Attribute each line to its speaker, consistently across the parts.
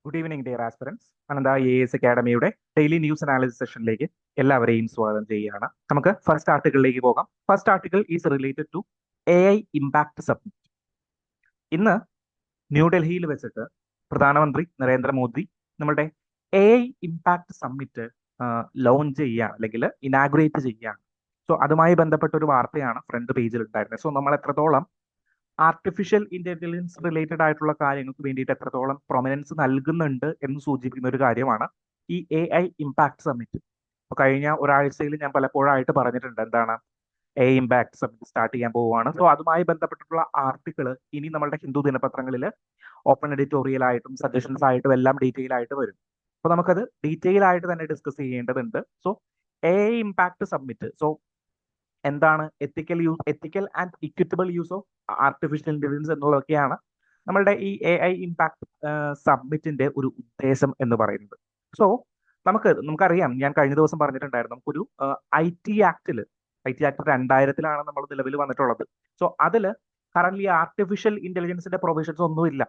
Speaker 1: Good evening dear aspirants. Anantha IAS അക്കാഡമിയുടെ daily news analysis സെഷനിലേക്ക് എല്ലാവരെയും സ്വാഗതം ചെയ്യുകയാണ്. നമുക്ക് ഫസ്റ്റ് ആർട്ടിക്കിളിലേക്ക് പോകാം. First article is related to AI impact submit. ഇന്ന് ന്യൂഡൽഹിയിൽ വെച്ചിട്ട് പ്രധാനമന്ത്രി നരേന്ദ്രമോദി നമ്മുടെ AI ഇമ്പാക്ട് സമ്മിറ്റ് ലോഞ്ച് ചെയ്യുകയാണ്, അല്ലെങ്കിൽ ഇനാഗുറേറ്റ് ചെയ്യുകയാണ്. സോ അതുമായി ബന്ധപ്പെട്ട ഒരു വാർത്തയാണ് ഫ്രണ്ട് പേജിൽ ഉണ്ടായിരുന്നത്. സോ നമ്മൾ എത്രത്തോളം ആർട്ടിഫിഷ്യൽ ഇന്റലിജൻസ് റിലേറ്റഡ് ആയിട്ടുള്ള കാര്യങ്ങൾക്ക് വേണ്ടിയിട്ട് എത്രത്തോളം പ്രൊമിനൻസ് നൽകുന്നുണ്ട് എന്ന് സൂചിപ്പിക്കുന്ന ഒരു കാര്യമാണ് ഈ AI ഇമ്പാക്ട് സമ്മിറ്റ്. അപ്പോൾ കഴിഞ്ഞ ഒരാഴ്ചയിൽ ഞാൻ പലപ്പോഴായിട്ട് പറഞ്ഞിട്ടുണ്ട് എന്താണ് AI ഇമ്പാക്ട് സമ്മിറ്റ് സ്റ്റാർട്ട് ചെയ്യാൻ പോവുകയാണ്. സോ അതുമായി ബന്ധപ്പെട്ടിട്ടുള്ള ആർട്ടിക്കിൾ ഇനി നമ്മളുടെ ഹിന്ദു ദിനപത്രങ്ങളിൽ ഓപ്പൺ എഡിറ്റോറിയൽ ആയിട്ടും സജഷൻസ് ആയിട്ടും എല്ലാം ഡീറ്റെയിൽ ആയിട്ട് വരും. അപ്പോൾ നമുക്കത് ഡീറ്റെയിൽ ആയിട്ട് തന്നെ ഡിസ്കസ് ചെയ്യേണ്ടതുണ്ട്. So AI impact submit, so എന്താണ് ethical and equitable use of artificial intelligence എന്നുള്ളതൊക്കെയാണ് നമ്മളുടെ ഈ AI ഇമ്പാക്ട് സബ്മിറ്റിന്റെ ഒരു ഉദ്ദേശം എന്ന് പറയുന്നത്. സോ നമുക്കറിയാം, ഞാൻ കഴിഞ്ഞ ദിവസം പറഞ്ഞിട്ടുണ്ടായിരുന്നു, നമുക്കൊരു IT ആക്ട് 2000 നമ്മൾ നിലവിൽ വന്നിട്ടുള്ളത്. സോ അതിൽ കറന്റ് ആർട്ടിഫിഷ്യൽ ഇന്റലിജൻസിന്റെ പ്രൊവിഷൻസ് ഒന്നുമില്ല.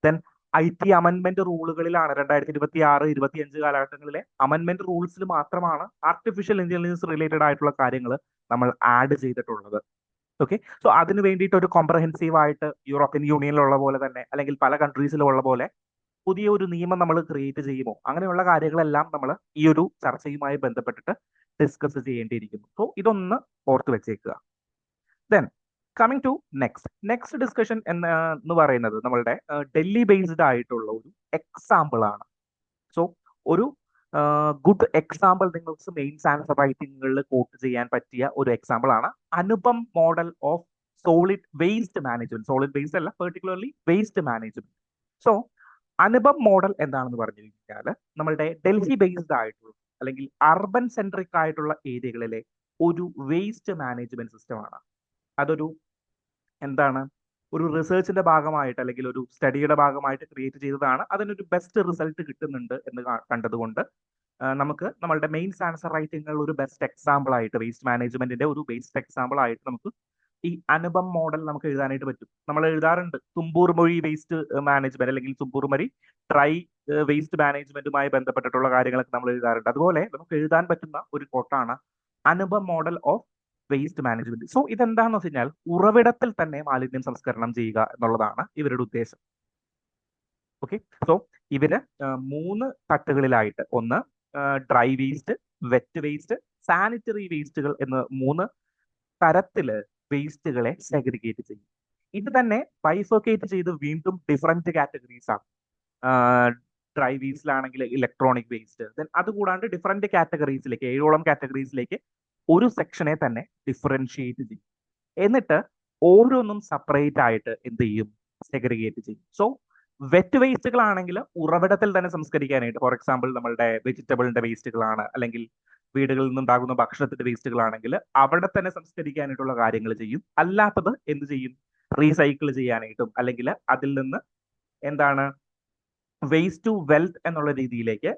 Speaker 1: ദെൻ IT അമെന്റ്മെന്റ് റൂളുകളിലാണ് 2026-25 കാലഘട്ടങ്ങളിലെ അമെന്റ്മെന്റ് റൂൾസിൽ മാത്രമാണ് ആർട്ടിഫിഷ്യൽ ഇന്റലിജൻസ് റിലേറ്റഡ് ആയിട്ടുള്ള കാര്യങ്ങൾ നമ്മൾ ആഡ് ചെയ്തിട്ടുള്ളത്. ഓക്കെ, സോ അതിന് വേണ്ടിയിട്ട് ഒരു കോംപ്രഹെൻസീവ് ആയിട്ട് യൂറോപ്യൻ യൂണിയനിലുള്ള പോലെ തന്നെ അല്ലെങ്കിൽ പല കൺട്രീസിലുള്ള പോലെ പുതിയ ഒരു നിയമം നമ്മൾ ക്രിയേറ്റ് ചെയ്യുമോ, അങ്ങനെയുള്ള കാര്യങ്ങളെല്ലാം നമ്മൾ ഈ ഒരു ചർച്ചയുമായി ബന്ധപ്പെട്ടിട്ട് ഡിസ്കസ് ചെയ്യേണ്ടിയിരിക്കുന്നു. സോ ഇതൊന്ന് ഓർത്ത് വെച്ചേക്കുക. Then coming to next discussion എന്ന് പറയുന്നത് നമ്മളുടെ ഡൽഹി ബേസ്ഡ് ആയിട്ടുള്ള ഒരു എക്സാമ്പിൾ ആണ്. സോ ഒരു ഗുഡ് എക്സാമ്പിൾ നിങ്ങൾക്ക് മെയിൻസ് ആൻസർ റൈറ്റിംഗുകളിൽ കോട്ട് ചെയ്യാൻ പറ്റിയ ഒരു എക്സാമ്പിൾ ആണ് Anupam model of solid waste management. Solid waste അല്ല, particularly waste management. So Anupam model എന്താണെന്ന് പറഞ്ഞു കഴിഞ്ഞാൽ നമ്മളുടെ ഡൽഹി ബേസ്ഡ് ആയിട്ടുള്ള അല്ലെങ്കിൽ അർബൻ സെൻട്രിക് ആയിട്ടുള്ള ഏരിയകളിലെ ഒരു വേസ്റ്റ് മാനേജ്മെന്റ് സിസ്റ്റമാണ്. അതൊരു ഒരു റിസർച്ചിന്റെ ഭാഗമായിട്ട് അല്ലെങ്കിൽ ഒരു സ്റ്റഡിയുടെ ഭാഗമായിട്ട് ക്രിയേറ്റ് ചെയ്തതാണ്. അതിനൊരു ബെസ്റ്റ് റിസൾട്ട് കിട്ടുന്നുണ്ട് എന്ന് കണ്ടതുകൊണ്ട് നമുക്ക് നമ്മളുടെ മെയിൻസ് ആൻസർ റൈറ്റിംഗുകൾ ഒരു ബെസ്റ്റ് എക്സാമ്പിൾ ആയിട്ട്, വേസ്റ്റ് മാനേജ്മെന്റിന്റെ ഒരു ബെസ്റ്റ് എക്സാമ്പിൾ ആയിട്ട് നമുക്ക് ഈ അനുപം മോഡൽ നമുക്ക് എഴുതാനായിട്ട് പറ്റും. നമ്മൾ എഴുതാറുണ്ട് തുമ്പൂർ മൊഴി വേസ്റ്റ് മാനേജ്മെന്റ് അല്ലെങ്കിൽ തുമ്പൂർ മൊഴി ട്രൈ വേസ്റ്റ് മാനേജ്മെന്റുമായി ബന്ധപ്പെട്ടിട്ടുള്ള കാര്യങ്ങളൊക്കെ നമ്മൾ എഴുതാറുണ്ട്. അതുപോലെ നമുക്ക് എഴുതാൻ പറ്റുന്ന ഒരു കോട്ടാണ് Anupam model of waste management. So ഇതെന്താന്ന് വെച്ച് കഴിഞ്ഞാൽ ഉറവിടത്തിൽ തന്നെ മാലിന്യം സംസ്കരണം ചെയ്യുക എന്നുള്ളതാണ് ഇവരുടെ ഉദ്ദേശം. ഓക്കെ, സോ ഇവര് 3 തട്ടുകളിലായിട്ട്, ഒന്ന് dry waste, wet waste, sanitary വേസ്റ്റുകൾ എന്ന് 3 തരത്തില് വേസ്റ്റുകളെ സെഗ്രിഗേറ്റ് ചെയ്യും. ഇത് തന്നെ ബൈഫർക്കേറ്റ് ചെയ്ത് വീണ്ടും ഡിഫറെന്റ് കാറ്റഗറീസ് ആണ്. ഡ്രൈ വേസ്റ്റിലാണെങ്കിൽ ഇലക്ട്രോണിക് വേസ്റ്റ്, ദെൻ അതുകൂടാണ്ട് ഡിഫറെന്റ് കാറ്റഗറീസിലേക്ക് 7ഓളം കാറ്റഗറീസിലേക്ക് ഒരു സെക്ഷനെ തന്നെ ഡിഫറൻഷിയേറ്റ് ചെയ്യും. എന്നിട്ട് ഓരോന്നും സെപ്പറേറ്റ് ആയിട്ട് എന്ത് ചെയ്യും, സെഗ്രിഗേറ്റ് ചെയ്യും. സോ വെറ്റ് വേസ്റ്റുകളാണെങ്കിൽ ഉറവിടത്തിൽ തന്നെ സംസ്കരിക്കാനായിട്ട്, ഫോർ എക്സാമ്പിൾ നമ്മളുടെ വെജിറ്റബിളിന്റെ വേസ്റ്റുകളാണ് അല്ലെങ്കിൽ വീടുകളിൽ നിന്നുണ്ടാകുന്ന ഭക്ഷണത്തിന്റെ വേസ്റ്റുകളാണെങ്കിൽ അവിടെ തന്നെ സംസ്കരിക്കാനായിട്ടുള്ള കാര്യങ്ങൾ ചെയ്യും. അല്ലാത്തത് എന്ത് ചെയ്യും, റീസൈക്കിൾ ചെയ്യാനായിട്ടും അല്ലെങ്കിൽ അതിൽ നിന്ന് വേസ്റ്റ് ടു വെൽത്ത് എന്നുള്ള രീതിയിലേക്ക്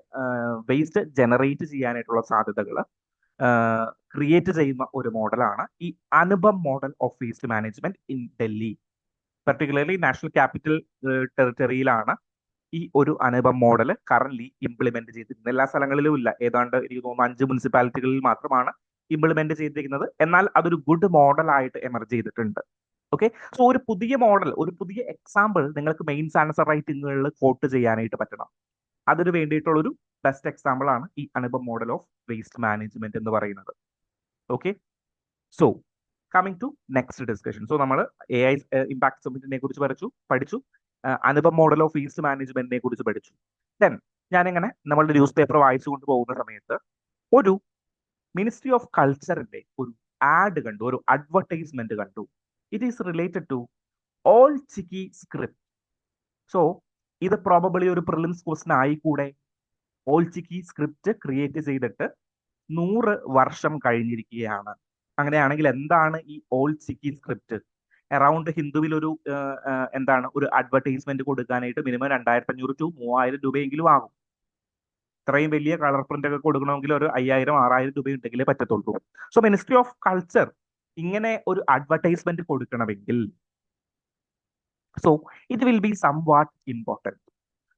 Speaker 1: വേസ്റ്റ് ജനറേറ്റ് ചെയ്യാനായിട്ടുള്ള സാധ്യതകൾ ക്രിയേറ്റ് ചെയ്യുന്ന ഒരു മോഡലാണ് ഈ Anupam model of waste management in Delhi. Particularly national capital ടെറിട്ടറിയിലാണ് ഈ ഒരു അനുപം മോഡൽ കറന്റ് ഇംപ്ലിമെന്റ് ചെയ്തിരിക്കുന്നത്. എല്ലാ സ്ഥലങ്ങളിലും ഇല്ല, ഏതാണ്ട് എനിക്ക് തോന്നുന്നു 5 മുനിസിപ്പാലിറ്റികളിൽ മാത്രമാണ് ഇംപ്ലിമെന്റ് ചെയ്തിരിക്കുന്നത്. എന്നാൽ അതൊരു ഗുഡ് മോഡൽ ആയിട്ട് എമർജ് ചെയ്തിട്ടുണ്ട്. ഓക്കെ, സോ ഒരു പുതിയ മോഡൽ, ഒരു പുതിയ എക്സാമ്പിൾ നിങ്ങൾക്ക് മെയിൻസ് ആൻസർ റൈറ്റിംഗുകളിൽ കോട്ട് ചെയ്യാനായിട്ട് പറ്റണം. അതിന് വേണ്ടിയിട്ടുള്ള ഒരു ബെസ്റ്റ് എക്സാമ്പിൾ ആണ് ഈ Anupam model of waste management എന്ന് പറയുന്നത്. Okay, so coming to next discussion. So നമ്മൾ AI ഇമ്പാക്ട് സബ്മിറ്റിനെ കുറിച്ച് പഠിച്ചു, അനുപം മോഡൽ ഓഫ് വേസ്റ്റ് മാനേജ്മെന്റിനെ കുറിച്ച് പഠിച്ചു. ദെൻ ഞാനിങ്ങനെ നമ്മളുടെ ന്യൂസ് പേപ്പർ വായിച്ചുകൊണ്ട് പോകുന്ന സമയത്ത് ഒരു മിനിസ്ട്രി ഓഫ് കൾച്ചറിന്റെ ഒരു ആഡ് കണ്ടു, ഒരു അഡ്വർടൈസ്മെന്റ് കണ്ടു. It is related to Ol Chiki script. So ഇത് പ്രോബബിളി ഒരു പ്രിലിംസ് ക്വസ്റ്റൻ ആയിക്കൂടെ? ഓൾ ചിക്കി സ്ക്രിപ്റ്റ് ക്രിയേറ്റ് ചെയ്തിട്ട് 100 വർഷം കഴിഞ്ഞിരിക്കുകയാണ്. അങ്ങനെയാണെങ്കിൽ എന്താണ് ഈ ഓൾ ചിക്കി സ്ക്രിപ്റ്റ്? അറൌണ്ട് ഹിന്ദുവിൽ ഒരു ഒരു അഡ്വർടൈസ്മെന്റ് കൊടുക്കാനായിട്ട് മിനിമം 2500 to 3000 രൂപയെങ്കിലും ആകും. ഇത്രയും വലിയ കളർ പ്രിന്റ് ഒക്കെ കൊടുക്കണമെങ്കിൽ ഒരു 5000-6000 രൂപ ഉണ്ടെങ്കിലേ പറ്റത്തുള്ളൂ. സോ മിനിസ്ട്രി ഓഫ് കൾച്ചർ ഇങ്ങനെ ഒരു അഡ്വർടൈസ്മെന്റ് കൊടുക്കണമെങ്കിൽ so it will be somewhat important.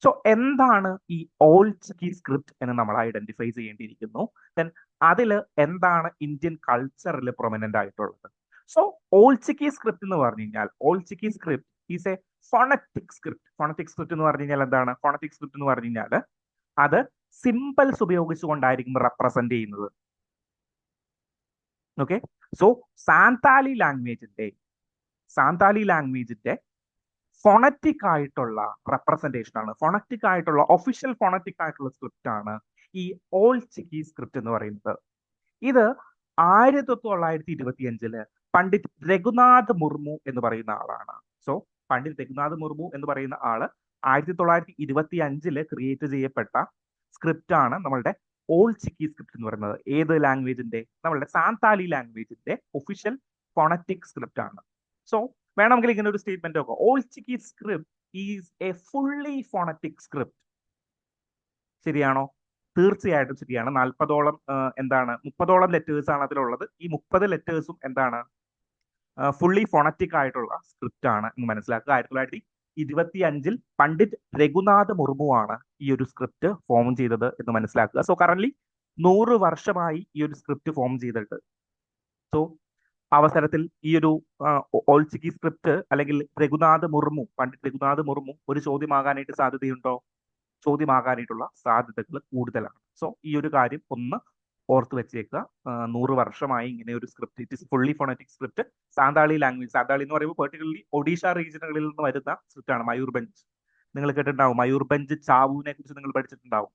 Speaker 1: So എന്താണ് ഈ ഓൾചിക്കി സ്ക്രിപ്റ്റ് എന്ന് നമ്മൾ ഐഡന്റിഫൈ ചെയ്യേണ്ടിയിരിക്കുന്നു. ദെൻ അതിൽ എന്താണ് ഇന്ത്യൻ കൾച്ചറിൽ പ്രൊമിനന്റ് ആയിട്ടുള്ളത്. സോ ഓൾചിക്കി സ്ക്രിപ്റ്റ് എന്ന് പറഞ്ഞു കഴിഞ്ഞാൽ Ol Chiki script is a phonetic script. Phonetic script എന്ന് പറഞ്ഞു കഴിഞ്ഞാൽ എന്താണ്? ഫോണറ്റിക് സ്ക്രിപ്റ്റ് എന്ന് പറഞ്ഞു കഴിഞ്ഞാൽ അത് സിമ്പിൾസ് ഉപയോഗിച്ചുകൊണ്ടായിരിക്കും റെപ്രസെന്റ് ചെയ്യുന്നത്. ഓക്കെ, സോ സാന്താലി ലാംഗ്വേജിന്റെ ഫോണറ്റിക് ആയിട്ടുള്ള റെപ്രസെന്റേഷൻ ആണ്, ഫോണറ്റിക് ആയിട്ടുള്ള ഒഫീഷ്യൽ ഫോണറ്റിക് ആയിട്ടുള്ള സ്ക്രിപ്റ്റ് ആണ് ഈ ഓൾചിക്കി സ്ക്രിപ്റ്റ് എന്ന് പറയുന്നത്. ഇത് 1925 പണ്ഡിറ്റ് രഘുനാഥ് മുർമു എന്ന് പറയുന്ന ആളാണ്. സോ പണ്ഡിറ്റ് രഘുനാഥ് മുർമു എന്ന് പറയുന്ന ആള് 1925 ക്രിയേറ്റ് ചെയ്യപ്പെട്ട സ്ക്രിപ്റ്റ് ആണ് നമ്മളുടെ ഓൾചിക്കി സ്ക്രിപ്റ്റ് എന്ന് പറയുന്നത്. ഏത് ലാംഗ്വേജിന്റെ? നമ്മളുടെ സാന്താലി ലാംഗ്വേജിന്റെ ഒഫീഷ്യൽ ഫോണറ്റിക് സ്ക്രിപ്റ്റ് ആണ്. സോ വേണമെങ്കിൽ ഇങ്ങനെ ഒരു സ്റ്റേറ്റ്മെന്റ് നോക്കാം, Ol Chiki script is a fully phonetic script. ശരിയാണോ? തീർച്ചയായിട്ടും ശരിയാണ്. 40ഓളം 30ഓളം ലെറ്റേഴ്സ് ആണ് അതിലുള്ളത്. ഈ 30 ലെറ്റേഴ്സും എന്താണ്? ഫുള്ളി ഫോണറ്റിക് ആയിട്ടുള്ള സ്ക്രിപ്റ്റ് ആണ് എന്ന് മനസ്സിലാക്കുക. 1925 പണ്ഡിറ്റ് രഘുനാഥ് മുർമു ആണ് ഈ ഒരു സ്ക്രിപ്റ്റ് ഫോം ചെയ്തത് എന്ന് മനസ്സിലാക്കുക. സോ കറന്റ് 100 വർഷമായി ഈ ഒരു സ്ക്രിപ്റ്റ് ഫോം ചെയ്തിട്ട്. സോ അവസരത്തിൽ ഈ ഒരു ഓൾചിക്കി സ്ക്രിപ്റ്റ് അല്ലെങ്കിൽ പണ്ഡിറ്റ് രഘുനാഥ് മുർമു ഒരു ചോദ്യമാകാനായിട്ട് സാധ്യതയുണ്ടോ? ചോദ്യമാകാനായിട്ടുള്ള സാധ്യതകൾ കൂടുതലാണ്. സോ ഈ ഒരു കാര്യം ഒന്ന് ഓർത്ത് വെച്ചേക്കുക. 100 വർഷമായി ഇങ്ങനെ ഒരു script, it is fully phonetic script. Santali language, Santali എന്ന് പറയുമ്പോൾ പെർട്ടിക്കുലർലി ഒഡീഷ റീജിയനുകളിൽ നിന്ന് വരുന്ന സ്ക്രിപ്റ്റ് ആണ്. മയൂർഭഞ്ച് നിങ്ങൾ കേട്ടിട്ടുണ്ടാവും. മയൂർഭഞ്ച് ചാവുവിനെ കുറിച്ച് നിങ്ങൾ പഠിച്ചിട്ടുണ്ടാവും.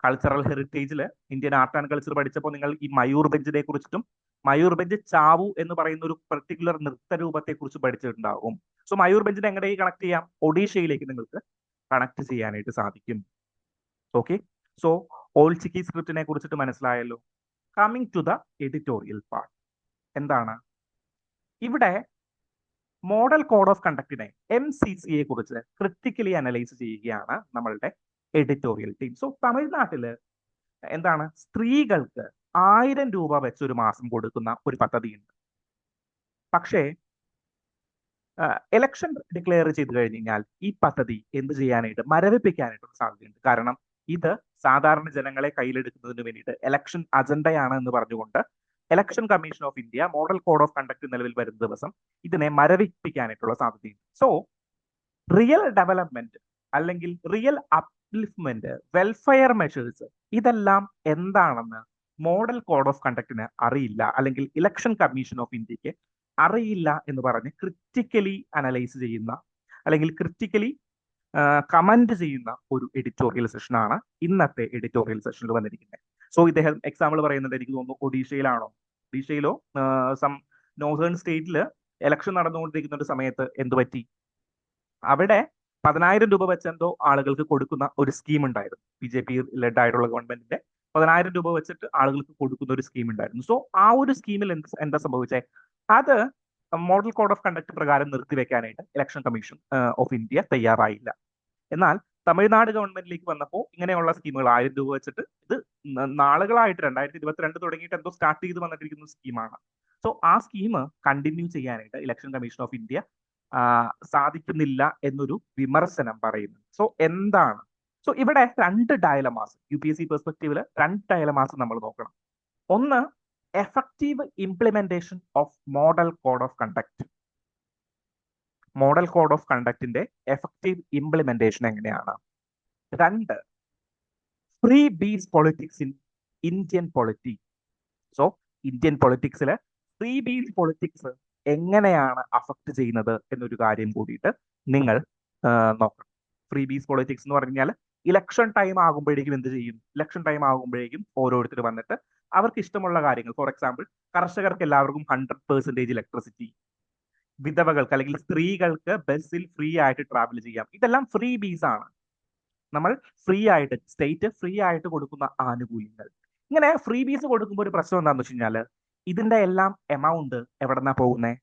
Speaker 1: കൾച്ചറൽ ഹെറിറ്റേജിൽ ഇന്ത്യൻ ആർട്ട് ആൻഡ് കൾച്ചർ പഠിച്ചപ്പോൾ നിങ്ങൾ ഈ മയൂർഭഞ്ചിനെ കുറിച്ചിട്ടും മയൂർഭഞ്ച് ചാവു എന്ന് പറയുന്ന ഒരു പെർട്ടിക്കുലർ നൃത്തരൂപത്തെ കുറിച്ച് പഠിച്ചിട്ടുണ്ടാവും. സോ മയൂർഭഞ്ചിനെ എങ്ങനെയൊക്കെ കണക്ട് ചെയ്യാം? ഒഡീഷയിലേക്ക് നിങ്ങൾക്ക് കണക്ട് ചെയ്യാനായിട്ട് സാധിക്കും. ഓക്കെ, സോ ഓൾചിക്കി സ്ക്രിപ്റ്റിനെ കുറിച്ചിട്ട് മനസ്സിലായല്ലോ. Coming to the editorial part. എന്താണ് ഇവിടെ? മോഡൽ കോഡ് ഓഫ് കണ്ടക്റ്റിനെ MCCയെ കുറിച്ച് ക്രിട്ടിക്കലി അനലൈസ് ചെയ്യുകയാണ് നമ്മളുടെ എഡിറ്റോറിയൽ ടീം. സോ തമിഴ്നാട്ടില് എന്താണ്? സ്ത്രീകൾക്ക് 1000 രൂപ വെച്ച് ഒരു മാസം കൊടുക്കുന്ന ഒരു പദ്ധതിയുണ്ട്. പക്ഷേ ഇലക്ഷൻ ഡിക്ലെയർ ചെയ്ത് കഴിഞ്ഞ് കഴിഞ്ഞാൽ ഈ പദ്ധതി എന്ത് ചെയ്യാനായിട്ട്? മരവിപ്പിക്കാനായിട്ടുള്ള സാധ്യതയുണ്ട്. കാരണം ഇത് സാധാരണ ജനങ്ങളെ കയ്യിലെടുക്കുന്നതിന് വേണ്ടിയിട്ട് ഇലക്ഷൻ അജണ്ടയാണ് എന്ന് പറഞ്ഞുകൊണ്ട് election commission of India model code of conduct നിലവിൽ വരുന്ന ദിവസം ഇതിനെ മരവിപ്പിക്കാനായിട്ടുള്ള സാധ്യതയുണ്ട്. സോ റിയൽ ഡെവലപ്മെന്റ് അല്ലെങ്കിൽ റിയൽ അപ്ലിഫ്റ്റ്മെന്റ്, വെൽഫെയർ മെഷേഴ്സ്, ഇതെല്ലാം എന്താണെന്ന് മോഡൽ കോഡ് ഓഫ് കണ്ടക്റ്റിന് അറിയില്ല, അല്ലെങ്കിൽ ഇലക്ഷൻ കമ്മീഷൻ ഓഫ് ഇന്ത്യക്ക് അറിയില്ല എന്ന് പറഞ്ഞ് ക്രിറ്റിക്കലി അനലൈസ് ചെയ്യുന്ന അല്ലെങ്കിൽ ക്രിറ്റിക്കലി കമന്റ് ചെയ്യുന്ന ഒരു എഡിറ്റോറിയൽ സെഷനാണ് ഇന്നത്തെ എഡിറ്റോറിയൽ സെഷനിൽ വന്നിരിക്കുന്നത്. സോ ഇദ്ദേഹം എക്സാമ്പിൾ പറയുന്നത്, എനിക്ക് തോന്നുന്നു ഒഡീഷയിലോ സം നോർത്തേൺ സ്റ്റേറ്റിൽ ഇലക്ഷൻ നടന്നുകൊണ്ടിരിക്കുന്ന ഒരു സമയത്ത് എന്ത് പറ്റി? അവിടെ 10,000 രൂപ വെച്ച് എന്തോ ആളുകൾക്ക് കൊടുക്കുന്ന ഒരു സ്കീം ഉണ്ടായിരുന്നു. BJP ലെഡ് ആയിട്ടുള്ള ഗവൺമെന്റിന്റെ 10,000 രൂപ വെച്ചിട്ട് ആളുകൾക്ക് കൊടുക്കുന്ന ഒരു സ്കീം ഉണ്ടായിരുന്നു. സോ ആ ഒരു സ്കീമിൽ എന്താ സംഭവിച്ചേ? അത് മോഡൽ കോഡ് ഓഫ് കണ്ടക്ട് പ്രകാരം നിർത്തിവെക്കാനായിട്ട് ഇലക്ഷൻ കമ്മീഷൻ ഓഫ് ഇന്ത്യ തയ്യാറായില്ല. എന്നാൽ തമിഴ്നാട് ഗവൺമെന്റിലേക്ക് വന്നപ്പോൾ ഇങ്ങനെയുള്ള സ്കീമുകൾ 1000 രൂപ വെച്ചിട്ട് ഇത് നാളുകളായിട്ട് 2022 തുടങ്ങിയിട്ട് എന്തോ സ്റ്റാർട്ട് ചെയ്ത് വന്നിട്ടിരിക്കുന്ന സ്കീമാണ്. സോ ആ സ്കീം കണ്ടിന്യൂ ചെയ്യാനായിട്ട് ഇലക്ഷൻ കമ്മീഷൻ ഓഫ് ഇന്ത്യ സാധിക്കുന്നില്ല എന്നൊരു വിമർശനം പറയുന്നു. സോ എന്താണ്? സോ ഇവിടെ 2 ഡയലമാസ്, UPSC പെർസ്പെക്റ്റീവില് 2 ഡയലമാസ് നമ്മൾ നോക്കണം. ഒന്ന്, effective implementation of model code of conduct. Model code of കണ്ടക്റ്റിന്റെ എഫക്റ്റീവ് ഇംപ്ലിമെന്റേഷൻ എങ്ങനെയാണ്? 2, freebies politics in Indian polity. So Indian പൊളിറ്റിക്സില് ഫ്രീ ബീസ് പൊളിറ്റിക്സ് എങ്ങനെയാണ് അഫക്ട് ചെയ്യുന്നത് എന്നൊരു കാര്യം കൂടിയിട്ട് നിങ്ങൾ നോക്കണം. ഫ്രീ ബീസ് പൊളിറ്റിക്സ് എന്ന് പറഞ്ഞാൽ ഇലക്ഷൻ ടൈം ആകുമ്പോഴേക്കും എന്ത് ചെയ്യും? ഇലക്ഷൻ ടൈം ആകുമ്പോഴേക്കും ഓരോരുത്തർ വന്നിട്ട് അവർക്ക് ഇഷ്ടമുള്ള കാര്യങ്ങൾ, ഫോർ എക്സാമ്പിൾ കർഷകർക്ക് എല്ലാവർക്കും 100% ഇലക്ട്രിസിറ്റി, വിധവകൾക്ക് അല്ലെങ്കിൽ സ്ത്രീകൾക്ക് ബസ്സിൽ ഫ്രീ ആയിട്ട് ട്രാവൽ ചെയ്യാം. ഇതെല്ലാം ഫ്രീ ബീസ് ആണ്. നമ്മൾ ഫ്രീ ആയിട്ട്, സ്റ്റേറ്റ് ഫ്രീ ആയിട്ട് കൊടുക്കുന്ന ആനുകൂല്യങ്ങൾ. ഇങ്ങനെ ഫ്രീ ബീസ് കൊടുക്കുമ്പോൾ ഒരു പ്രശ്നം എന്താണെന്ന് വെച്ച് കഴിഞ്ഞാൽ ഇതിന്റെ എല്ലാം എമൗണ്ട് എവിടെന്നാ പോകുന്നത്?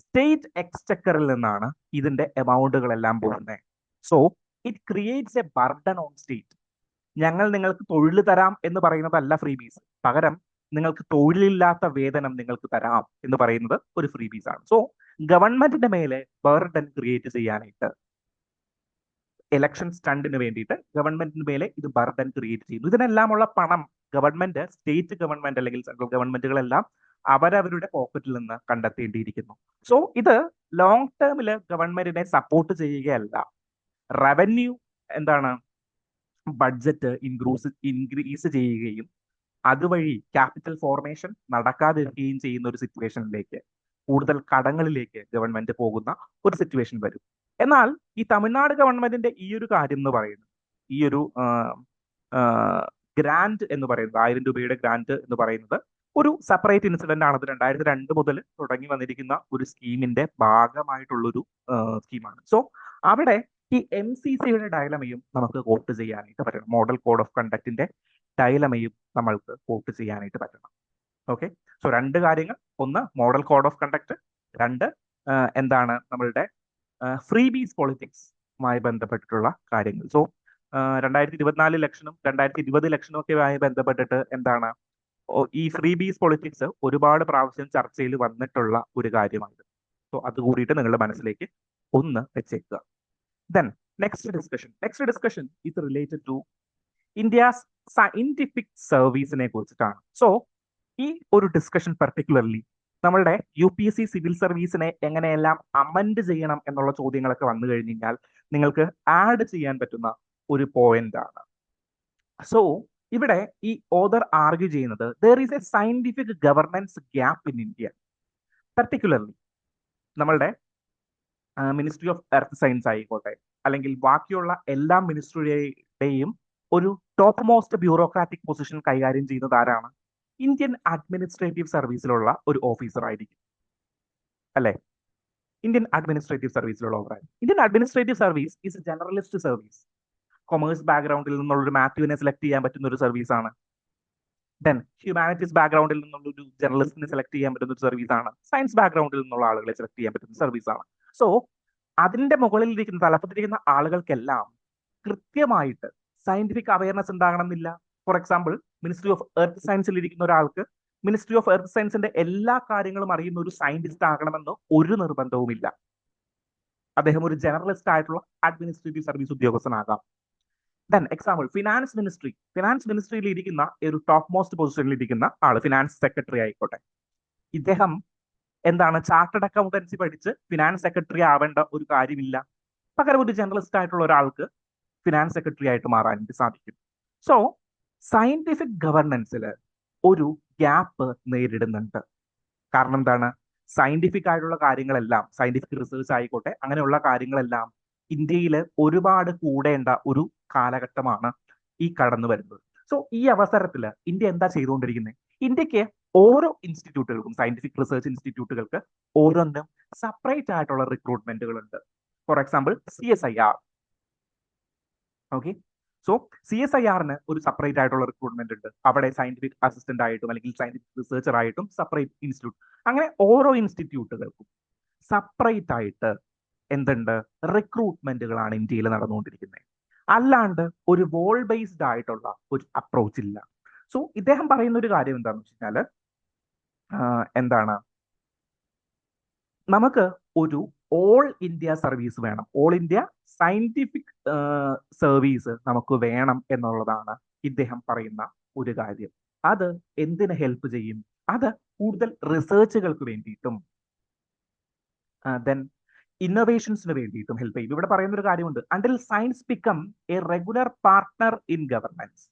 Speaker 1: സ്റ്റേറ്റ് എക്സ്ചക്കറിൽ നിന്നാണ് ഇതിന്റെ എമൗണ്ടുകളെല്ലാം പോകുന്നത്. So it creates A burden on state. ഞങ്ങൾ നിങ്ങൾക്ക് തൊഴിൽ തരാം എന്ന് പറയുന്നതല്ല ഫ്രീ ബീസ്, പകരം നിങ്ങൾക്ക് തൊഴിലില്ലാത്ത വേതനം നിങ്ങൾക്ക് തരാം എന്ന് പറയുന്നത് ഒരു ഫ്രീ ബീസ് ആണ്. സോ ഗവൺമെന്റിന്റെ മേലെ ബർഡൻ ക്രിയേറ്റ് ചെയ്യാനായിട്ട് ഇലക്ഷൻ സ്റ്റണ്ടിന് വേണ്ടിയിട്ട് ഗവൺമെന്റിന് മേലെ ഇത് ബർഡൻ ക്രിയേറ്റ് ചെയ്യുന്നു. ഇതിനെല്ലാമുള്ള പണം ഗവൺമെന്റ്, സ്റ്റേറ്റ് ഗവൺമെന്റ് അല്ലെങ്കിൽ സെൻട്രൽ ഗവൺമെന്റുകളെല്ലാം അവരവരുടെ പോക്കറ്റിൽ നിന്ന് കണ്ടെത്തേണ്ടിയിരിക്കുന്നു. സോ ഇത് ലോങ് ടേമില് ഗവൺമെന്റിനെ സപ്പോർട്ട് ചെയ്യുകയല്ല, റവന്യൂ എന്താണ് ബഡ്ജറ്റ് ഇൻക്രീസ് ചെയ്യുകയും അതുവഴി ക്യാപിറ്റൽ ഫോർമേഷൻ നടക്കാതിരിക്കുകയും ചെയ്യുന്ന ഒരു സിറ്റുവേഷനിലേക്ക്, കൂടുതൽ കടങ്ങളിലേക്ക് ഗവൺമെന്റ് പോകുന്ന ഒരു സിറ്റുവേഷൻ വരും. എന്നാൽ ഈ തമിഴ്നാട് ഗവൺമെന്റിന്റെ ഈ ഒരു കാര്യം എന്ന് പറയുന്നത്, ഈ ഒരു ഗ്രാന്റ് എന്ന് പറയുന്നത്, 1000 രൂപയുടെ ഗ്രാന്റ് എന്ന് പറയുന്നത് ഒരു സെപ്പറേറ്റ് ഇൻസിഡന്റ് ആണ്. അത് 2002 മുതൽ തുടങ്ങി വന്നിരിക്കുന്ന ഒരു സ്കീമിന്റെ ഭാഗമായിട്ടുള്ളൊരു സ്കീമാണ്. സോ അവിടെ ഈ MCCയുടെ ഡയലമയും നമുക്ക് കോട്ട് ചെയ്യാനായിട്ട് പറ്റണം. മോഡൽ കോഡ് ഓഫ് കണ്ടക്റ്റിന്റെ ഡയലമയും നമ്മൾക്ക് കോട്ട് ചെയ്യാനായിട്ട് പറ്റണം. ഓക്കെ, സോ രണ്ട് കാര്യങ്ങൾ: ഒന്ന് മോഡൽ കോഡ് ഓഫ് കണ്ടക്ട്, രണ്ട് എന്താണ് നമ്മളുടെ ഫ്രീ ബീസ് പൊളിറ്റിക്സുമായി ബന്ധപ്പെട്ടിട്ടുള്ള കാര്യങ്ങൾ. സോ 2024 ഇലക്ഷനും 2020 ഇലക്ഷനും ഒക്കെ ആയി ബന്ധപ്പെട്ടിട്ട് എന്താണ് ഈ ഫ്രീ ബീസ് പൊളിറ്റിക്സ് ഒരുപാട് പ്രാവശ്യം ചർച്ചയിൽ വന്നിട്ടുള്ള ഒരു കാര്യമാണ്. സോ അത് കൂടിയിട്ട് നിങ്ങളുടെ മനസ്സിലേക്ക് ഒന്ന് വെച്ചേക്കുക. Then next discussion is related to India's scientific സർവീസിനെ കുറിച്ചിട്ടാണ്. സോ ഈ ഒരു ഡിസ്കഷൻ പർട്ടിക്കുലർലി നമ്മളുടെ UPSC സിവിൽ സർവീസിനെ എങ്ങനെയെല്ലാം അമെൻഡ് ചെയ്യണം എന്നുള്ള ചോദ്യങ്ങളൊക്കെ വന്നു കഴിഞ്ഞു കഴിഞ്ഞാൽ നിങ്ങൾക്ക് ആഡ് ചെയ്യാൻ പറ്റുന്ന ഒരു പോയിന്റ് ആണ്. സോ ഇവിടെ ഈ ഓതർ ആർഗ്യൂ ചെയ്യുന്നത് there is a scientific governance gap in India. Particularly നമ്മളുടെ മിനിസ്ട്രി ഓഫ് എർത്ത് സയൻസ് ആയിക്കോട്ടെ, അല്ലെങ്കിൽ ബാക്കിയുള്ള എല്ലാ മിനിസ്ട്രിയുടെയും ഒരു ടോപ്പ് മോസ്റ്റ് ബ്യൂറോക്രാറ്റിക് പൊസിഷൻ കൈകാര്യം ചെയ്യുന്നത് ആരാണ്? ഇന്ത്യൻ അഡ്മിനിസ്ട്രേറ്റീവ് സർവീസിലുള്ള ഒരു ഓഫീസർ ആയിരിക്കും, അല്ലെ? ഇന്ത്യൻ അഡ്മിനിസ്ട്രേറ്റീവ് സർവീസിലുള്ള officer. Indian administrative service is a generalist service. Commerce ബാക്ക്ഗ്രൗണ്ടിൽ നിന്നുള്ള ഒരു മാത്യുവിനെ സെലക്ട് ചെയ്യാൻ പറ്റുന്ന ഒരു സർവീസാണ്. ദെൻ ഹ്യൂമാനിറ്റീസ് ബാക്ക്ഗ്രൗണ്ടിൽ നിന്നുള്ള ഒരു ജേർണലിസ്റ്റിനെ സെലക്ട് ചെയ്യാൻ പറ്റുന്ന ഒരു സർവീസാണ്. സയൻസ് ബാക്ക്ഗ്രൗണ്ടിൽ നിന്നുള്ള ആളുകളെ സെലക്ട് ചെയ്യാൻ പറ്റുന്ന സർവീസാണ്. സോ അതിന്റെ മുകളിൽ ഇരിക്കുന്ന, തലപ്പത്തിരിക്കുന്ന ആളുകൾക്കെല്ലാം കൃത്യമായിട്ട് സയന്റിഫിക് അവയർനെസ് ഉണ്ടാകണമെന്നില്ല. For example, ministry of earth സയൻസിൽ ഇരിക്കുന്ന ഒരാൾക്ക് മിനിസ്ട്രി ഓഫ് എർത്ത് സയൻസിന്റെ എല്ലാ കാര്യങ്ങളും അറിയുന്ന ഒരു സയന്റിസ്റ്റ് ആകണമെന്ന് ഒരു നിർബന്ധവുമില്ല. അദ്ദേഹം ഒരു ജനറലിസ്റ്റ് ആയിട്ടുള്ള അഡ്മിനിസ്ട്രേറ്റീവ് സർവീസ് ഉദ്യോഗസ്ഥനാകാം. ദെൻ എക്സാമ്പിൾ, ഫിനാൻസ് മിനിസ്ട്രിയിൽ ഇരിക്കുന്ന ഒരു ടോപ്പ് മോസ്റ്റ് പൊസിഷനിൽ ഇരിക്കുന്ന ആള് ഫിനാൻസ് സെക്രട്ടറി ആയിക്കോട്ടെ. ഇദ്ദേഹം എന്താണ് ചാർട്ടേഡ് അക്കൗണ്ടൻസി പഠിച്ച് ഫിനാൻസ് സെക്രട്ടറി ആവേണ്ട ഒരു കാര്യമില്ല. പകരം ഒരു ജനറലിസ്റ്റ് ആയിട്ടുള്ള ഒരാൾക്ക് ഫിനാൻസ് സെക്രട്ടറി ആയിട്ട് മാറാനായിട്ട് സാധിക്കും. സോ സയന്റിഫിക് ഗവർണൻസിൽ ഒരു ഗ്യാപ്പ് നേരിടുന്നുണ്ട്. കാരണം എന്താണ്? സയന്റിഫിക് ആയിട്ടുള്ള കാര്യങ്ങളെല്ലാം, സയന്റിഫിക് റിസർച്ച് ആയിക്കോട്ടെ, അങ്ങനെയുള്ള കാര്യങ്ങളെല്ലാം ഇന്ത്യയിൽ ഒരുപാട് കൂടേണ്ട ഒരു കാലഘട്ടമാണ് ഈ കടന്നു വരുന്നത്. സോ ഈ അവസരത്തിൽ ഇന്ത്യ എന്താ ചെയ്തുകൊണ്ടിരിക്കുന്നത്? ഇന്ത്യക്ക് ഓരോ ഇൻസ്റ്റിറ്റ്യൂട്ടുകൾക്കും, സയന്റിഫിക് റിസർച്ച് ഇൻസ്റ്റിറ്റ്യൂട്ടുകൾക്ക് ഓരോന്നും സെപ്പറേറ്റ് ആയിട്ടുള്ള റിക്രൂട്ട്മെന്റുകൾ ഉണ്ട്. For example CSIR. Okay, so CSIRന് ഒരു സെപ്പറേറ്റ് ആയിട്ടുള്ള റിക്രൂട്ട്മെന്റ് ഉണ്ട്. അവിടെ സയന്റിഫിക് അസിസ്റ്റന്റ് ആയിട്ടും അല്ലെങ്കിൽ സയന്റിഫിക് റിസർച്ചർ ആയിട്ടും സെപ്പറേറ്റ് ഇൻസ്റ്റിറ്റ്യൂട്ട്. അങ്ങനെ ഓരോ ഇൻസ്റ്റിറ്റ്യൂട്ടുകൾക്കും സെപ്പറേറ്റ് ആയിട്ട് എന്തുണ്ട്? റിക്രൂട്ട്മെന്റുകളാണ് ഇന്ത്യയിൽ നടന്നുകൊണ്ടിരിക്കുന്നത്. അല്ലാണ്ട് ഒരു വോൾ ബേസ്ഡ് ആയിട്ടുള്ള ഒരു അപ്രോച്ച് ഇല്ല. സോ ഇദ്ദേഹം പറയുന്ന ഒരു കാര്യം എന്താണെന്ന് വെച്ച് കഴിഞ്ഞാൽ എന്താണ്, നമുക്ക് ഒരു ഓൾ ഇന്ത്യ സർവീസ് വേണം, ഓൾ ഇന്ത്യ സയന്റിഫിക് സർവീസ് നമുക്ക് വേണം എന്നുള്ളതാണ് ഇദ്ദേഹം പറയുന്ന ഒരു കാര്യം. അത് എന്തിന് ഹെൽപ്പ് ചെയ്യും? അത് കൂടുതൽ റിസർച്ചുകൾക്ക് വേണ്ടിയിട്ടും ദെൻ ഇന്നോവേഷൻസിന് വേണ്ടിയിട്ടും ഹെൽപ്പ് ചെയ്യും. ഇവിടെ പറയുന്ന ഒരു കാര്യമുണ്ട്, until science become A regular partner in governance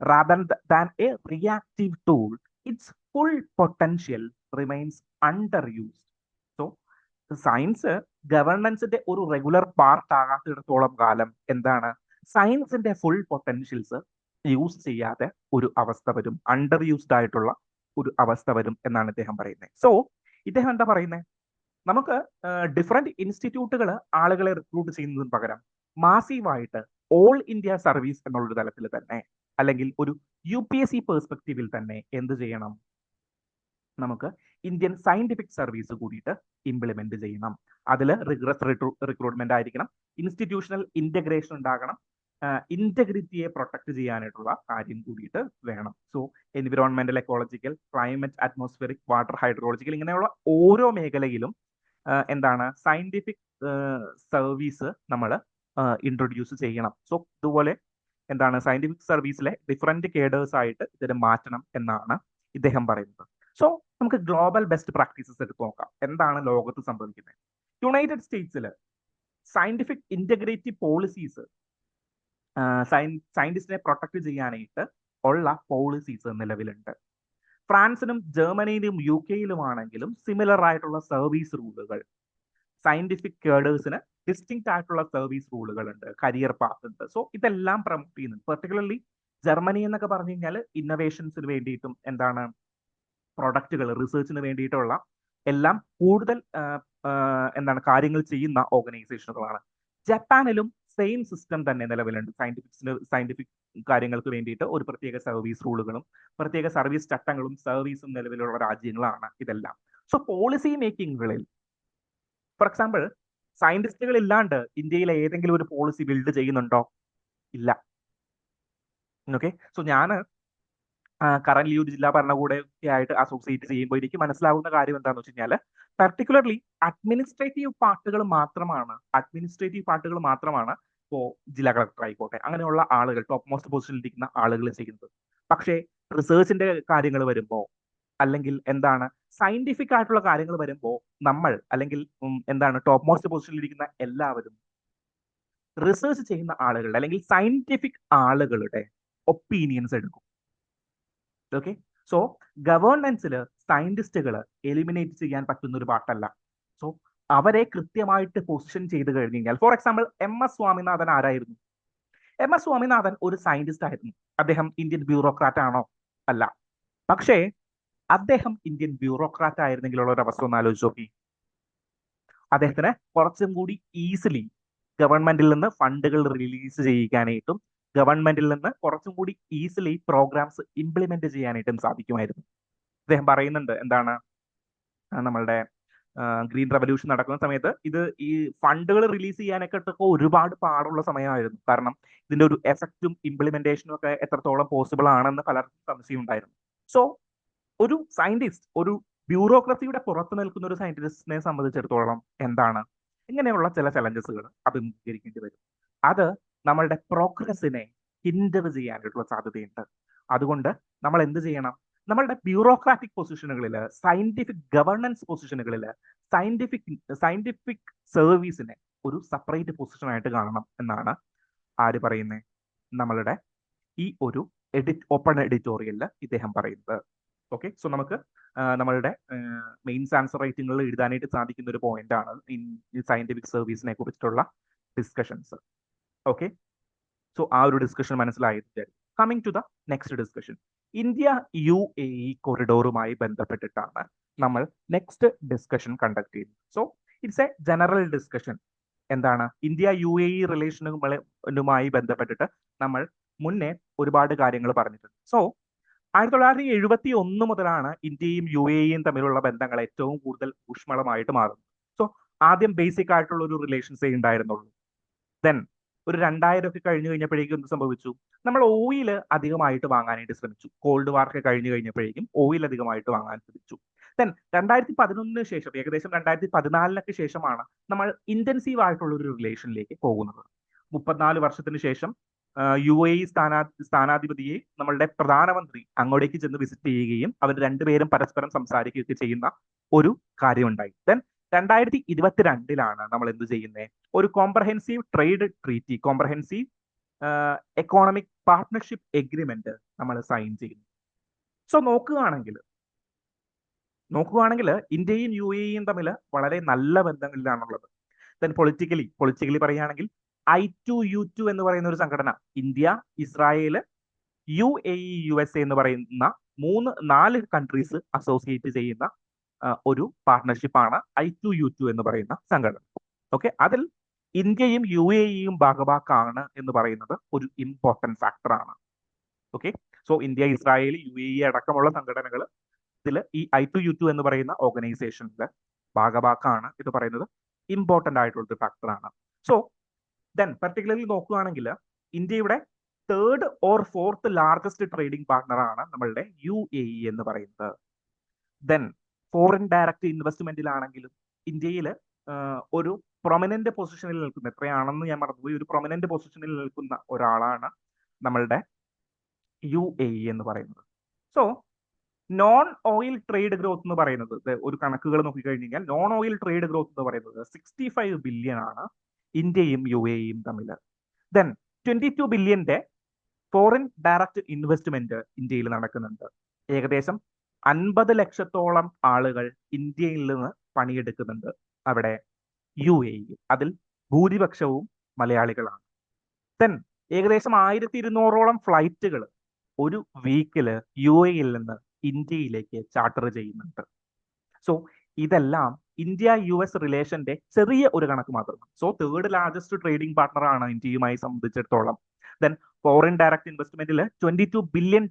Speaker 1: rather than a reactive tool, its full potential remains underused. So science ഗവർണൻസിന്റെ ഒരു റെഗുലർ പാർട്ട് ആകാത്തിടത്തോളം കാലം എന്താണ്, സയൻസിന്റെ ഫുൾ പൊട്ടൻഷ്യൽസ് യൂസ് ചെയ്യാതെ ഒരു അവസ്ഥ വരും, അണ്ടർ യൂസ്ഡ് ആയിട്ടുള്ള ഒരു അവസ്ഥ വരും എന്നാണ് ഇദ്ദേഹം പറയുന്നത്. സോ ഇദ്ദേഹം എന്താ പറയുന്നത്? നമുക്ക് ഡിഫറെന്റ് ഇൻസ്റ്റിറ്റ്യൂട്ടുകൾ ആളുകളെ റിക്രൂട്ട് ചെയ്യുന്നതിന് പകരം മാസീവായിട്ട് ഓൾ ഇന്ത്യ സർവീസ് എന്നുള്ളൊരു തലത്തിൽ തന്നെ, അല്ലെങ്കിൽ ഒരു UPSC പെർസ്പെക്റ്റീവിൽ തന്നെ എന്ത് ചെയ്യണം? നമുക്ക് ഇന്ത്യൻ സയന്റിഫിക് സർവീസ് കൂടിയിട്ട് ഇംപ്ലിമെന്റ് ചെയ്യണം. അതിൽ റിഗ്രസ് റിക്രൂട്ട്മെന്റ് ആയിരിക്കണം, ഇൻസ്റ്റിറ്റ്യൂഷണൽ ഇന്റഗ്രേഷൻ ഉണ്ടാകണം, ഇന്റഗ്രിറ്റിയെ പ്രൊട്ടക്ട് ചെയ്യാനായിട്ടുള്ള കാര്യം കൂടിയിട്ട് വേണം. So environmental, ecological, climate, atmospheric, water, hydrological, ഇങ്ങനെയുള്ള ഓരോ മേഖലയിലും എന്താണ് സയന്റിഫിക് സർവീസ് നമ്മൾ ഇൻട്രൊഡ്യൂസ് ചെയ്യണം. സോ ഇതുപോലെ എന്താണ് സയന്റിഫിക് സർവീസിലെ ഡിഫറെന്റ് കേഡേഴ്സ് ആയിട്ട് ഇതിനെ മാറ്റണം എന്നാണ് ഇദ്ദേഹം പറയുന്നത്. സോ നമുക്ക് ഗ്ലോബൽ ബെസ്റ്റ് പ്രാക്ടീസസ് എടുത്ത് നോക്കാം. എന്താണ് ലോകത്ത് സംഭവിക്കുന്നത്? യുണൈറ്റഡ് സ്റ്റേറ്റ്സിൽ സയന്റിഫിക് ഇന്റഗ്രേറ്റീവ് പോളിസീസ് സയന്റിസ്റ്റിനെ പ്രൊട്ടക്ട് ചെയ്യാനായിട്ട് ഉള്ള പോളിസീസ് നിലവിലുണ്ട്. ഫ്രാൻസിനും ജർമ്മനിയിലും യു കെയിലുമാണെങ്കിലും സിമിലർ ആയിട്ടുള്ള സർവീസ് റൂളുകൾ, സയന്റിഫിക് കേഡേഴ്സിന് ഡിസ്റ്റിങ്ക്റ്റ് ആയിട്ടുള്ള സർവീസ് റൂളുകൾ ഉണ്ട്, കരിയർ പാത്ത് ഉണ്ട്. സോ ഇതെല്ലാം പ്രൊമോട്ട് ചെയ്യുന്നുണ്ട്. പെർട്ടിക്കുലർലി ജർമ്മനി എന്നൊക്കെ പറഞ്ഞു കഴിഞ്ഞാൽ ഇന്നോവേഷൻസിന് വേണ്ടിയിട്ടും എന്താണ് പ്രൊഡക്റ്റുകൾ റിസർച്ചിന് വേണ്ടിയിട്ടുള്ള എല്ലാം കൂടുതൽ എന്താണ് കാര്യങ്ങൾ ചെയ്യുന്ന ഓർഗനൈസേഷനുകളാണ്. ജപ്പാനിലും സെയിം സിസ്റ്റം തന്നെ നിലവിലുണ്ട്. സയന്റിഫിക് കാര്യങ്ങൾക്ക് വേണ്ടിയിട്ട് ഒരു പ്രത്യേക സർവീസ് റൂളുകളും പ്രത്യേക സർവീസ് ചട്ടങ്ങളും സർവീസും നിലവിലുള്ള രാജ്യങ്ങളാണ് ഇതെല്ലാം. സോ പോളിസി മേക്കിങ്ങുകളിൽ ഫോർ എക്സാമ്പിൾ സയന്റിസ്റ്റുകൾ ഇല്ലാണ്ട് ഇന്ത്യയിൽ ഏതെങ്കിലും ഒരു പോളിസി ബിൽഡ് ചെയ്യുന്നുണ്ടോ? ഇല്ല. ഓക്കെ, സോ ഞാൻ കറന്റ് ഒരു ജില്ലാ ഭരണകൂടമൊക്കെ ആയിട്ട് അസോസിയേറ്റ് ചെയ്യുമ്പോൾ എനിക്ക് മനസ്സിലാവുന്ന കാര്യം എന്താണെന്ന് വെച്ച് കഴിഞ്ഞാൽ പർട്ടിക്കുലർലി അഡ്മിനിസ്ട്രേറ്റീവ് പാർട്ടുകൾ മാത്രമാണ് ഇപ്പോൾ ജില്ലാ കളക്ടർ ആയിക്കോട്ടെ അങ്ങനെയുള്ള ആളുകൾ ടോപ്പ് മോസ്റ്റ് പൊസിഷനിൽ ഇരിക്കുന്ന ആളുകൾ ചെയ്യുന്നത്. പക്ഷേ റിസർച്ചിന്റെ കാര്യങ്ങൾ വരുമ്പോൾ അല്ലെങ്കിൽ എന്താണ് സയന്റിഫിക് ആയിട്ടുള്ള കാര്യങ്ങൾ വരുമ്പോൾ നമ്മൾ അല്ലെങ്കിൽ എന്താണ് ടോപ്പ് മോസ്റ്റ് പൊസിഷനിൽ ഇരിക്കുന്ന എല്ലാവരും റിസർച്ച് ചെയ്യുന്ന ആളുകളുടെ അല്ലെങ്കിൽ സയന്റിഫിക് ആളുകളുടെ ഒപ്പീനിയൻസ് എടുക്കും. ഓക്കെ, സോ ഗവേണൻസിൽ സയന്റിസ്റ്റുകൾ എലിമിനേറ്റ് ചെയ്യാൻ പറ്റുന്ന ഒരു പാട്ടല്ല. സോ അവരെ കൃത്യമായിട്ട് പൊസിഷൻ ചെയ്ത് കഴിഞ്ഞ് കഴിഞ്ഞാൽ ഫോർ എക്സാമ്പിൾ MS സ്വാമിനാഥൻ ആരായിരുന്നു? MS സ്വാമിനാഥൻ ഒരു സയന്റിസ്റ്റ് ആയിരുന്നു. അദ്ദേഹം ഇന്ത്യൻ ബ്യൂറോക്രാറ്റ് ആണോ? അല്ല. പക്ഷേ അദ്ദേഹം ഇന്ത്യൻ ബ്യൂറോക്രാറ്റ് ആയിരുന്നെങ്കിലുള്ള ഒരു അവസ്ഥ ഒന്ന് ആലോചിച്ച് നോക്കി. അദ്ദേഹത്തിന് കുറച്ചും കൂടി ഈസിലി ഗവൺമെന്റിൽ നിന്ന് ഫണ്ടുകൾ റിലീസ് ചെയ്യിക്കാനായിട്ടും ഗവൺമെന്റിൽ നിന്ന് കുറച്ചും കൂടി ഈസിലി പ്രോഗ്രാംസ് ഇംപ്ലിമെന്റ് ചെയ്യാനായിട്ടും സാധിക്കുമായിരുന്നു. അദ്ദേഹം പറയുന്നുണ്ട് എന്താണ് നമ്മളുടെ ഗ്രീൻ റവല്യൂഷൻ നടക്കുന്ന സമയത്ത് ഈ ഫണ്ടുകൾ റിലീസ് ചെയ്യാനൊക്കെ ഒരുപാട് പാടുള്ള സമയമായിരുന്നു. കാരണം ഇതിന്റെ ഒരു എഫക്റ്റും ഇംപ്ലിമെന്റേഷനും ഒക്കെ എത്രത്തോളം പോസിബിൾ ആണെന്ന് പലർക്കും സംശയം ഉണ്ടായിരുന്നു. സോ ഒരു സയന്റിസ്റ്റ്, ഒരു ബ്യൂറോക്രസിയുടെ പുറത്ത് നിൽക്കുന്ന ഒരു സയന്റിസ്റ്റിനെ സംബന്ധിച്ചിടത്തോളം എന്താണ് ഇങ്ങനെയുള്ള ചില ചലഞ്ചസുകൾ അഭിമുഖീകരിക്കേണ്ടി വരും. അത് നമ്മളുടെ പ്രോഗ്രസിനെ ഹിൻഡർ ചെയ്യാനായിട്ടുള്ള സാധ്യതയുണ്ട്. അതുകൊണ്ട് നമ്മൾ എന്ത് ചെയ്യണം? നമ്മളുടെ ബ്യൂറോക്രാറ്റിക് പൊസിഷനുകളിൽ, സയന്റിഫിക് ഗവർണൻസ് പൊസിഷനുകളിൽ സയന്റിഫിക് സർവീസിനെ ഒരു സെപ്പറേറ്റ് പൊസിഷനായിട്ട് കാണണം എന്നാണ് ആര് പറയുന്നത്? നമ്മളുടെ ഈ ഒരു ഓപ്പൺ എഡിറ്റോറിയലിൽ ഇദ്ദേഹം പറയുന്നത്. ഓക്കെ, സോ നമുക്ക് നമ്മളുടെ മെയിൻസ് ആൻസർ റൈറ്റിങ്ങളിൽ എഴുതാനായിട്ട് സാധിക്കുന്ന ഒരു പോയിന്റ് ആണ് ഈ സയന്റിഫിക് സർവീസിനെ കുറിച്ചിട്ടുള്ള ഡിസ്കഷൻസ്. ഓക്കെ, സോ ആ ഒരു ഡിസ്കഷൻ മനസ്സിലായിട്ട് coming to the next discussion, India UAE കൊറിഡോറുമായി ബന്ധപ്പെട്ടിട്ടാണ് നമ്മൾ നെക്സ്റ്റ് ഡിസ്കഷൻ കണ്ടക്ട് ചെയ്യുന്നത്. So it's a general discussion. എന്താണ് ഇന്ത്യ UAE റിലേഷനുമായി ബന്ധപ്പെട്ടിട്ട് നമ്മൾ മുന്നേ ഒരുപാട് കാര്യങ്ങൾ പറഞ്ഞിട്ടുണ്ട്. സോ 1971 മുതലാണ് ഇന്ത്യയും UAEയും തമ്മിലുള്ള ബന്ധങ്ങൾ ഏറ്റവും കൂടുതൽ ഊഷ്മളമായിട്ട് മാറുന്നത്. സോ ആദ്യം ബേസിക് ആയിട്ടുള്ള ഒരു റിലേഷൻസേ ഉണ്ടായിരുന്നുള്ളൂ. ദെൻ ഒരു 2000 ഒക്കെ കഴിഞ്ഞു കഴിഞ്ഞപ്പോഴേക്കും എന്ത് സംഭവിച്ചു? നമ്മൾ ഓയിൽ അധികമായിട്ട് വാങ്ങാനായിട്ട് ശ്രമിച്ചു. കോൾഡ് വാർ ഒക്കെ കഴിഞ്ഞു കഴിഞ്ഞപ്പോഴേക്കും ഓയിൽ അധികമായിട്ട് വാങ്ങാൻ ശ്രമിച്ചു. ദെൻ 2011 ശേഷം ഏകദേശം 2014 ശേഷമാണ് നമ്മൾ ഇന്റൻസീവ് ആയിട്ടുള്ള ഒരു റിലേഷനിലേക്ക് പോകുന്നത്. 34 വർഷത്തിന് ശേഷം UAE സ്ഥാനാധിപതിയെ നമ്മളുടെ പ്രധാനമന്ത്രി അങ്ങോട്ടേക്ക് ചെന്ന് വിസിറ്റ് ചെയ്യുകയും അവർ രണ്ടുപേരും പരസ്പരം സംസാരിക്കുകയൊക്കെ ചെയ്യുന്ന ഒരു കാര്യമുണ്ടായി. ദെൻ 2022 നമ്മൾ എന്ത് ചെയ്യുന്നത്? ഒരു comprehensive trade treaty, comprehensive economic partnership agreement നമ്മൾ സൈൻ ചെയ്യുന്നു. സോ നോക്കുകയാണെങ്കിൽ ഇന്ത്യയും UAEയും തമ്മിൽ വളരെ നല്ല ബന്ധങ്ങളിലാണുള്ളത്. ദെൻ പൊളിറ്റിക്കലി പറയുകയാണെങ്കിൽ I2U2 എന്ന് പറയുന്ന ഒരു സംഘടന, ഇന്ത്യ, ഇസ്രായേൽ, UAE, USA എന്ന് പറയുന്ന 4 കൺട്രീസ് അസോസിയേറ്റ് ചെയ്യുന്ന ഒരു പാർട്ട്ണർഷിപ്പാണ് I2U2 എന്ന് പറയുന്ന സംഘടന. ഓക്കെ, അതിൽ ഇന്ത്യയും UAEയും ഭാഗഭാക്കാണ് എന്ന് പറയുന്നത് ഒരു ഇമ്പോർട്ടന്റ് ഫാക്ടറാണ്. Okay, so India, Israel, UAE അടക്കമുള്ള സംഘടനകൾ ഇതിൽ ഈ I2U2 എന്ന് പറയുന്ന ഓർഗനൈസേഷനിൽ ഭാഗഭാക്കാണ് എന്ന് പറയുന്നത് ഇമ്പോർട്ടന്റ് ആയിട്ടുള്ള ഒരു ഫാക്ടറാണ്. സോ ദെൻ പർട്ടിക്കുലർലി നോക്കുകയാണെങ്കിൽ ഇന്ത്യയുടെ 3rd or 4th largest trading പാർട്ണറാണ് നമ്മളുടെ UAE എന്ന് പറയുന്നത്. ദെൻ ഫോറിൻ ഡയറക്റ്റ് ഇൻവെസ്റ്റ്മെന്റിലാണെങ്കിലും ഇന്ത്യയിൽ ഒരു പ്രൊമിനന്റ് പൊസിഷനിൽ നിൽക്കുന്ന, എത്രയാണെന്ന് ഞാൻ മറന്നുപോയി, ഒരു പ്രൊമിനന്റ് പൊസിഷനിൽ നിൽക്കുന്ന ഒരാളാണ് നമ്മളുടെ UAE എന്ന് പറയുന്നത്. So non oil trade growth എന്ന് പറയുന്നത്, ഒരു കണക്കുകൾ നോക്കിക്കഴിഞ്ഞാൽ നോൺ ഓയിൽ ട്രേഡ് ഗ്രോത്ത് എന്ന് പറയുന്നത് 65 ബില്യൺ ആണ് ഇന്ത്യയും UAEയും തമ്മിൽ. ദെൻ 22 ബില്യന്റെ ഫോറിൻ ഡയറക്റ്റ് ഇൻവെസ്റ്റ്മെന്റ് ഇന്ത്യയിൽ നടക്കുന്നുണ്ട്. ഏകദേശം 50 ലക്ഷത്തോളം ആളുകൾ ഇന്ത്യയിൽ നിന്ന് പണിയെടുക്കുന്നുണ്ട് അവിടെ UAE. അതിൽ ഭൂരിപക്ഷവും മലയാളികളാണ്. ദെൻ ഏകദേശം 1200ഓളം ഫ്ലൈറ്റുകൾ ഒരു വീക്കില് UAEയിൽ നിന്ന് ഇന്ത്യയിലേക്ക് ചാർട്ടർ ചെയ്യുന്നുണ്ട്. സോ ഇതെല്ലാം India-US റിലേഷന്റെ ചെറിയ ഒരു കണക്ക് മാത്രമാണ്. So third largest trading partner ആണ് ഇന്ത്യയുമായി സംബന്ധിച്ചിടത്തോളം. ദെൻ ഫോറിൻ ഡയറക്റ്റ് ഇൻവെസ്റ്റ്മെന്റിൽ $22 ബില്യൺ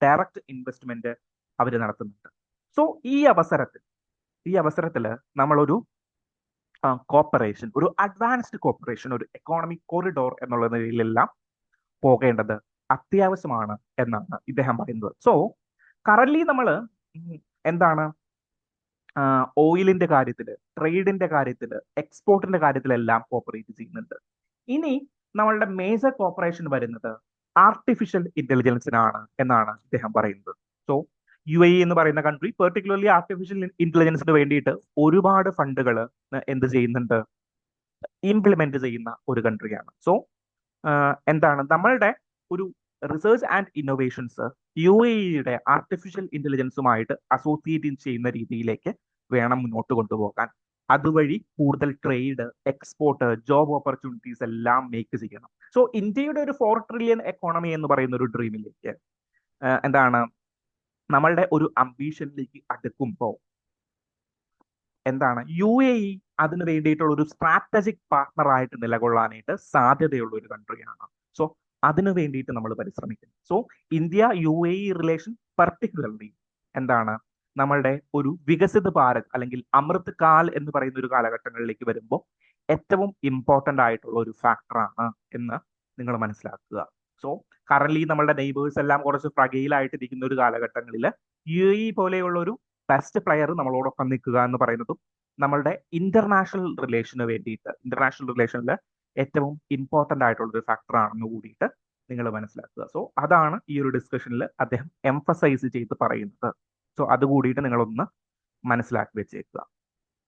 Speaker 1: ഡയറക്റ്റ് ഇൻവെസ്റ്റ്മെന്റ് അവർ നടത്തുന്നുണ്ട്. സോ ഈ അവസരത്തിൽ നമ്മളൊരു കോപ്പറേഷൻ, ഒരു അഡ്വാൻസ്ഡ് കോപ്പറേഷൻ, ഒരു എക്കോണമിക് കോറിഡോർ എന്നുള്ള നിലയിലെല്ലാം പോകേണ്ടത് അത്യാവശ്യമാണ് എന്നാണ് ഇദ്ദേഹം പറയുന്നത്. സോ കറന്റ് നമ്മൾ എന്താണ് ഓയിലിന്റെ കാര്യത്തിൽ, ട്രേഡിന്റെ കാര്യത്തിൽ, എക്സ്പോർട്ടിന്റെ കാര്യത്തിലെല്ലാം കോപ്പറേറ്റ് ചെയ്യുന്നുണ്ട്. ഇനി നമ്മളുടെ മേജർ കോപ്പറേഷൻ വരുന്നത് ആർട്ടിഫിഷ്യൽ ഇന്റലിജൻസിനാണ് എന്നാണ് ഇദ്ദേഹം പറയുന്നത്. സോ UAE എന്ന് പറയുന്ന കൺട്രി പെർട്ടിക്കുലർലി ആർട്ടിഫിഷ്യൽ ഇന്റലിജൻസിന് വേണ്ടിയിട്ട് ഒരുപാട് ഫണ്ടുകൾ എന്ത് ചെയ്യുന്നുണ്ട്, ഇംപ്ലിമെന്റ് ചെയ്യുന്ന ഒരു കൺട്രിയാണ്. സോ എന്താണ് നമ്മളുടെ ഒരു റിസർച്ച് ആൻഡ് ഇന്നോവേഷൻസ് UAEയുടെ ആർട്ടിഫിഷ്യൽ ഇന്റലിജൻസുമായിട്ട് അസോസിയേറ്റ് ചെയ്യുന്ന രീതിയിലേക്ക് വേണം മുന്നോട്ട് കൊണ്ടുപോകാൻ. അതുവഴി കൂടുതൽ ട്രേഡ്, എക്സ്പോർട്ട്, ജോബ് ഓപ്പർച്യൂണിറ്റീസ് എല്ലാം മേക്ക് ചെയ്യണം. സോ ഇന്ത്യയുടെ ഒരു 4 ട്രില്യൺ എക്കോണമി എന്ന് പറയുന്ന ഒരു ഡ്രീമിലേക്ക് എന്താണ് നമ്മളുടെ ഒരു അംബീഷനിലേക്ക് അടുക്കുമ്പോൾ എന്താണ് UAE അതിന് വേണ്ടിയിട്ടുള്ള ഒരു സ്ട്രാറ്റജിക് പാർട്ണർ ആയിട്ട് നിലകൊള്ളാനായിട്ട് സാധ്യതയുള്ള ഒരു കൺട്രിയാണ്. സോ അതിനു വേണ്ടിയിട്ട് നമ്മൾ പരിശ്രമിക്കുന്നു. സോ India-UAE റിലേഷൻ പർട്ടിക്കുലർലി എന്താണ് നമ്മളുടെ ഒരു വികസിത ഭാരത് അല്ലെങ്കിൽ അമൃത് കാൽ എന്ന് പറയുന്ന ഒരു കാലഘട്ടങ്ങളിലേക്ക് വരുമ്പോൾ ഏറ്റവും ഇമ്പോർട്ടന്റ് ആയിട്ടുള്ള ഒരു ഫാക്ടറാണ് എന്ന് നിങ്ങൾ മനസ്സിലാക്കുക. സോ കറന്റ് നമ്മളുടെ നെയ്ബേഴ്സ് എല്ലാം കുറച്ച് ഫ്രഗയിലായിട്ടിരിക്കുന്ന ഒരു കാലഘട്ടങ്ങളിൽ UAE പോലെയുള്ള ഒരു ബെസ്റ്റ് പ്ലെയർ നമ്മളോടൊപ്പം നിൽക്കുക എന്ന് പറയുന്നതും നമ്മളുടെ ഇന്റർനാഷണൽ റിലേഷന് വേണ്ടിയിട്ട്, ഇന്റർനാഷണൽ റിലേഷനിൽ ഏറ്റവും ഇമ്പോർട്ടന്റ് ആയിട്ടുള്ള ഒരു ഫാക്ടർ ആണെന്ന് കൂടിയിട്ട് നിങ്ങൾ മനസ്സിലാക്കുക. സോ അതാണ് ഈ ഒരു ഡിസ്കഷനിൽ അദ്ദേഹം എംഫസൈസ് ചെയ്ത് പറയുന്നത്. സോ അതുകൂടിയിട്ട് നിങ്ങളൊന്ന് മനസ്സിലാക്കി വെച്ചേക്കുക.